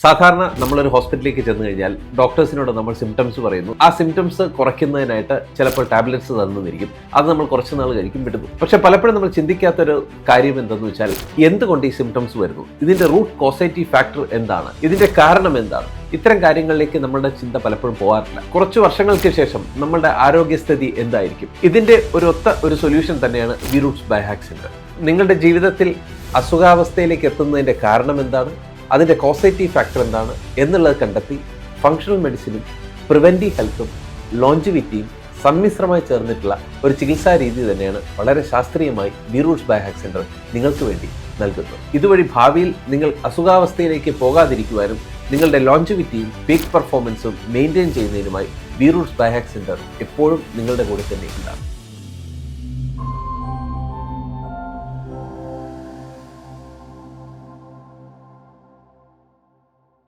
സാധാരണ നമ്മളൊരു ഹോസ്പിറ്റലിലേക്ക് ചെന്ന് കഴിഞ്ഞാൽ ഡോക്ടേഴ്സിനോട് നമ്മൾ സിംറ്റംസ് പറയുന്നു. ആ സിംറ്റംസ് കുറയ്ക്കുന്നതിനായിട്ട് ചിലപ്പോൾ ടാബ്ലറ്റ്സ് തന്നിരിക്കും. അത് നമ്മൾ കുറച്ച് നാൾ കഴിക്കും വിടുന്നു. പക്ഷെ പലപ്പോഴും നമ്മൾ ചിന്തിക്കാത്തൊരു കാര്യം എന്തെന്ന് വെച്ചാൽ എന്തുകൊണ്ട് ഈ സിംറ്റംസ് വരുന്നു, ഇതിന്റെ റൂട്ട് കോസേറ്റീവ് ഫാക്ടർ എന്താണ്, ഇതിന്റെ കാരണം എന്താണ്, ഇത്തരം കാര്യങ്ങളിലേക്ക് നമ്മളുടെ ചിന്ത പലപ്പോഴും പോകാറില്ല. കുറച്ച് വർഷങ്ങൾക്ക് ശേഷം നമ്മളുടെ ആരോഗ്യസ്ഥിതി എന്തായിരിക്കും? ഇതിന്റെ ഒരു സൊല്യൂഷൻ തന്നെയാണ് V Roots by hack centre. നിങ്ങളുടെ ജീവിതത്തിൽ അസുഖാവസ്ഥയിലേക്ക് എത്തുന്നതിന്റെ കാരണം എന്താണ്, അതിൻ്റെ കോസേറ്റീവ് ഫാക്ടർ എന്താണ് എന്നുള്ളത് കണ്ടെത്തി ഫങ്ഷണൽ മെഡിസിനും പ്രിവെൻറ്റീവ് ഹെൽത്തും ലോഞ്ചിവിറ്റിയും സമ്മിശ്രമായി ചേർന്നിട്ടുള്ള ഒരു ചികിത്സാ രീതി തന്നെയാണ് വളരെ ശാസ്ത്രീയമായി We Roots by hack Centre നിങ്ങൾക്ക് വേണ്ടി നൽകുന്നത്. ഇതുവഴി ഭാവിയിൽ നിങ്ങൾ അസുഖാവസ്ഥയിലേക്ക് പോകാതിരിക്കുവാനും നിങ്ങളുടെ ലോഞ്ചിവിറ്റിയും പീക്ക് പെർഫോമൻസും മെയിൻറ്റെയിൻ ചെയ്യുന്നതിനുമായി We Roots by hack Centre എപ്പോഴും നിങ്ങളുടെ കൂടെ തന്നെ ഉണ്ടാകും.